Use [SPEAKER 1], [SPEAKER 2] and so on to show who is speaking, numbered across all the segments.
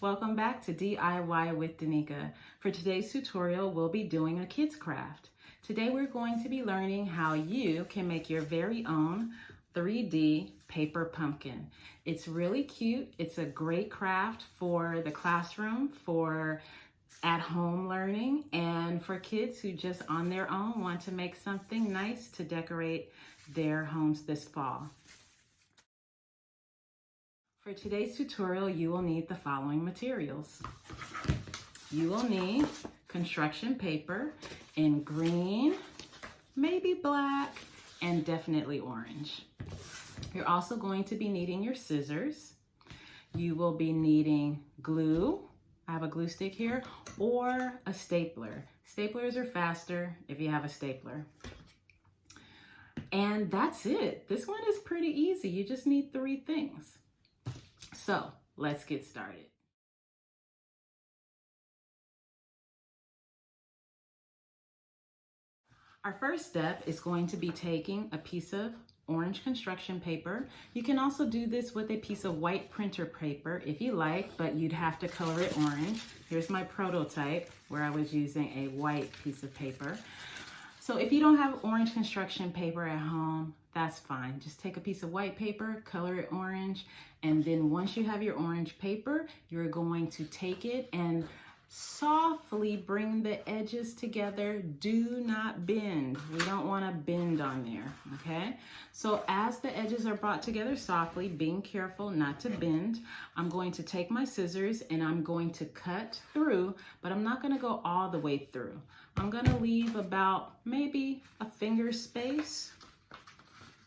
[SPEAKER 1] welcome back to DIY with Danica. For today's tutorial, we'll be doing a kids craft. Today we're going to be learning how you can make your very own 3D paper pumpkin. It's really cute. It's a great craft for the classroom, for at-home learning, and for kids who just on their own want to make something nice to decorate their homes this fall. For today's tutorial, you will need the following materials. You will need construction paper in green, maybe black, and definitely orange. You're also going to be needing your scissors. You will be needing glue. I have a glue stick here, or a stapler. Staplers are faster if you have a stapler. And that's it. This one is pretty easy. You just need 3 things. So let's get started. Our first step is going to be taking a piece of orange construction paper. You can also do this with a piece of white printer paper if you like, but you'd have to color it orange. Here's my prototype where I was using a white piece of paper. So if you don't have orange construction paper at home, that's fine. Just take a piece of white paper, color it orange, and then once you have your orange paper, you're going to take it and softly bring the edges together. Do not bend. We don't want to bend on there, okay? So as the edges are brought together softly, being careful not to bend, I'm going to take my scissors and I'm going to cut through, but I'm not going to go all the way through. I'm going to leave about maybe a finger space,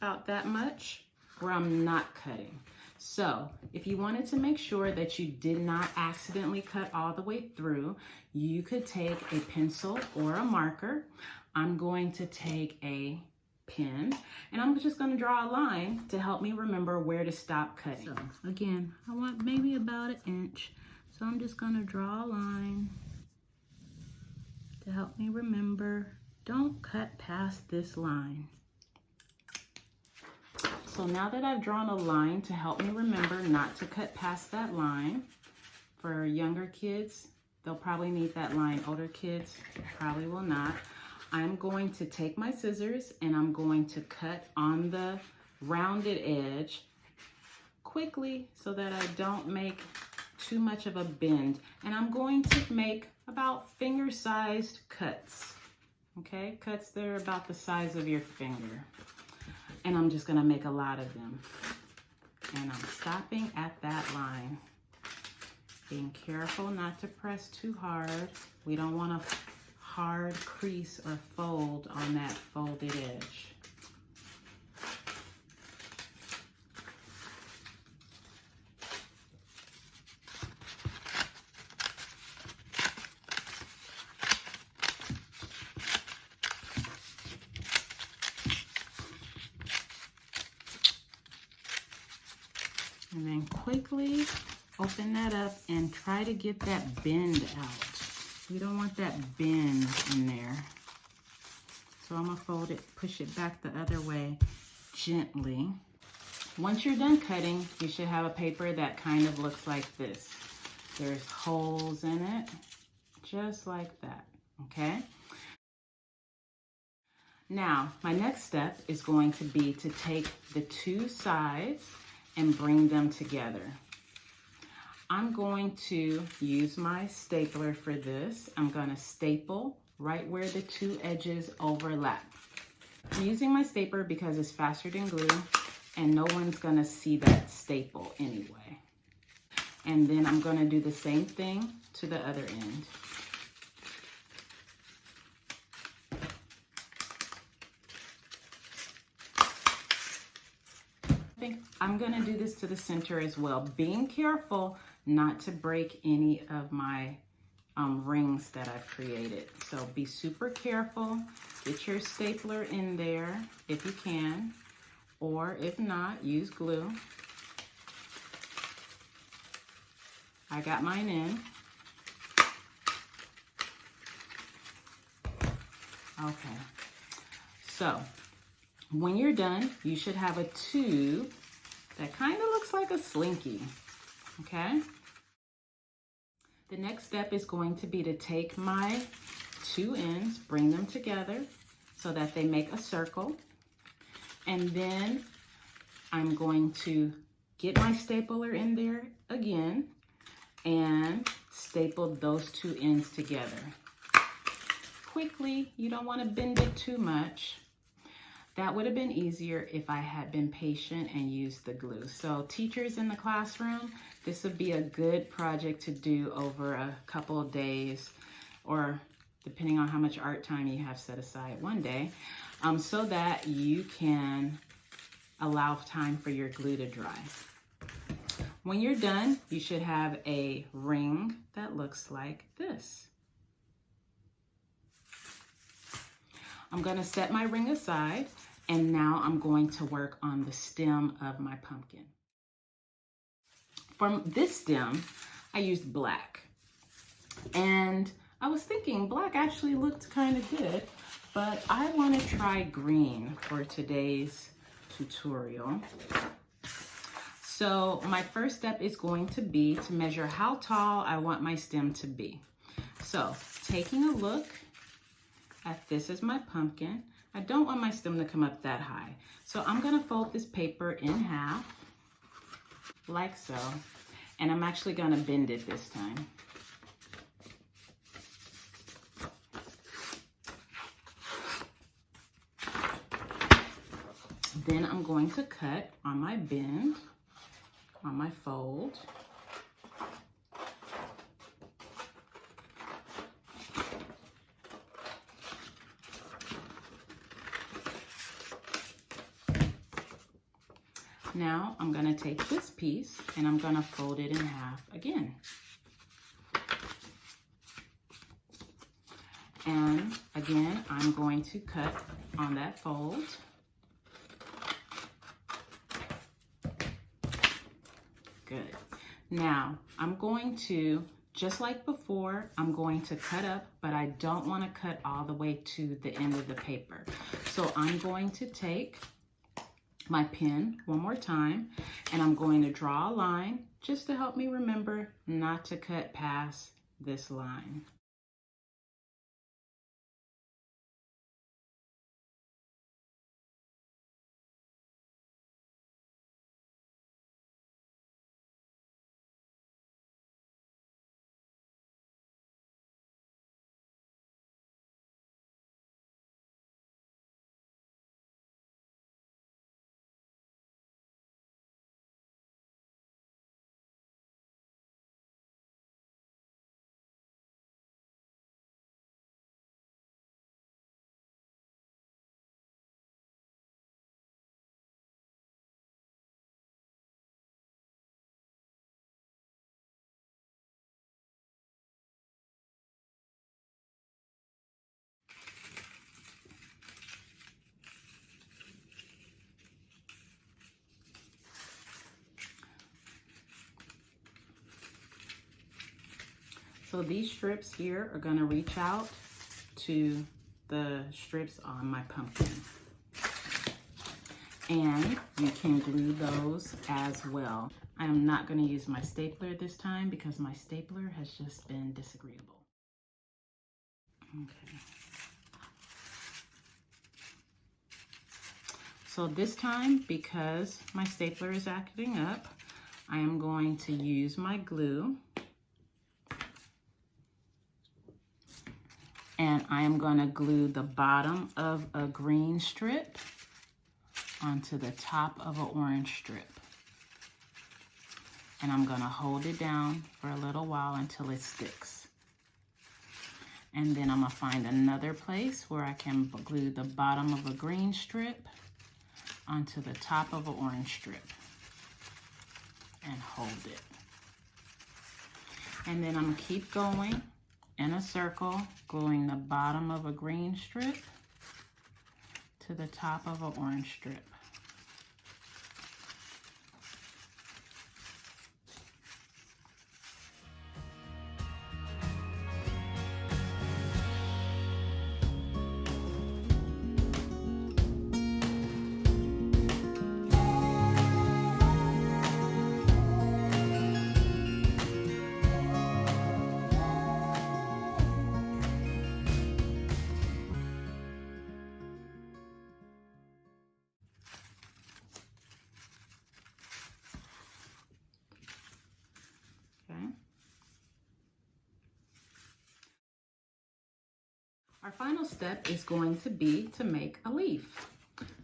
[SPEAKER 1] about that much, where I'm not cutting. So if you wanted to make sure that you did not accidentally cut all the way through, you could take a pencil or a marker. I'm going to take a pen and I'm just going to draw a line to help me remember where to stop cutting. So again, I want maybe about 1 inch. So I'm just going to draw a line to help me remember. Don't cut past this line. So now that I've drawn a line to help me remember not to cut past that line, for younger kids, they'll probably need that line. Older kids probably will not. I'm going to take my scissors and I'm going to cut on the rounded edge quickly so that I don't make too much of a bend. And I'm going to make about finger-sized cuts, okay? Cuts that are about the size of your finger. And I'm just gonna make a lot of them. And I'm stopping at that line. Being careful not to press too hard. We don't want a hard crease or fold on that folded edge. And then quickly open that up and try to get that bend out. We don't want that bend in there. So I'm gonna fold it, push it back the other way gently. Once you're done cutting, you should have a paper that kind of looks like this. There's holes in it, just like that, okay? Now, my next step is going to be to take the 2 sides and bring them together. I'm going to use my stapler for this. I'm going to staple right where the 2 edges overlap. I'm using my stapler because it's faster than glue and no one's going to see that staple anyway. And then I'm going to do the same thing to the other end. I'm gonna do this to the center as well, being careful not to break any of my rings that I've created. So be super careful. Get your stapler in there if you can, or if not, use glue. I got mine in. Okay, so when you're done, you should have a tube that kind of looks like a slinky, okay? The next step is going to be to take my two ends, bring them together so that they make a circle. And then I'm going to get my stapler in there again and staple those two ends together. Quickly, you don't want to bend it too much. That would have been easier if I had been patient and used the glue. So teachers in the classroom, this would be a good project to do over a couple of days, or depending on how much art time you have set aside one day, so that you can allow time for your glue to dry. When you're done, you should have a ring that looks like this. I'm going to set my ring aside, and now I'm going to work on the stem of my pumpkin. For this stem, I used black. And I was thinking black actually looked kind of good, but I want to try green for today's tutorial. So my first step is going to be to measure how tall I want my stem to be. So taking a look at this as my pumpkin, I don't want my stem to come up that high. So I'm going to fold this paper in half, like so, and I'm actually going to bend it this time. Then I'm going to cut on my bend, on my fold. Now I'm going to take this piece and I'm going to fold it in half again. And again, I'm going to cut on that fold. Good. Now I'm going to, just like before, I'm going to cut up, but I don't want to cut all the way to the end of the paper. So I'm going to take my pen one more time, and I'm going to draw a line just to help me remember not to cut past this line. So these strips here are going to reach out to the strips on my pumpkin. And you can glue those as well. I am not going to use my stapler this time because my stapler has just been disagreeable. Okay. So this time, because my stapler is acting up, I am going to use my glue. And I am going to glue the bottom of a green strip onto the top of an orange strip. And I'm going to hold it down for a little while until it sticks. And then I'm going to find another place where I can glue the bottom of a green strip onto the top of an orange strip and hold it. And then I'm going to keep going in a circle, gluing the bottom of a green strip to the top of an orange strip. Our final step is going to be to make a leaf.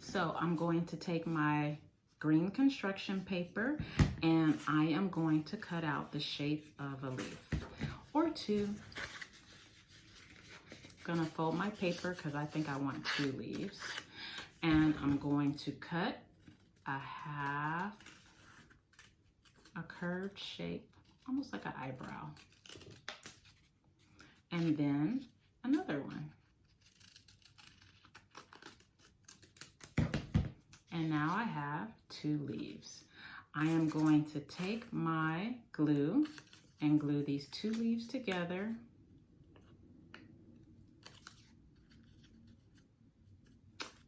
[SPEAKER 1] So I'm going to take my green construction paper and I am going to cut out the shape of a leaf or two. I'm gonna fold my paper because I think I want 2 leaves. And I'm going to cut a curved shape, almost like an eyebrow. And then another one. And now I have 2 leaves. I am going to take my glue and glue these 2 leaves together.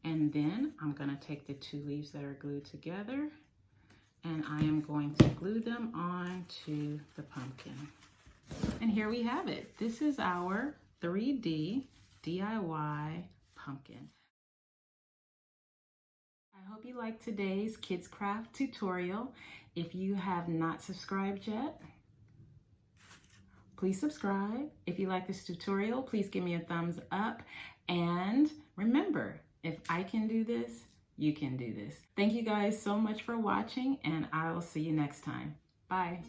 [SPEAKER 1] And then I'm going to take the 2 leaves that are glued together and I am going to glue them onto the pumpkin. And here we have it. This is our 3D DIY pumpkin. I hope you liked today's Kids Craft tutorial. If you have not subscribed yet, please subscribe. If you like this tutorial, please give me a thumbs up. And remember, if I can do this, you can do this. Thank you guys so much for watching, and I will see you next time. Bye.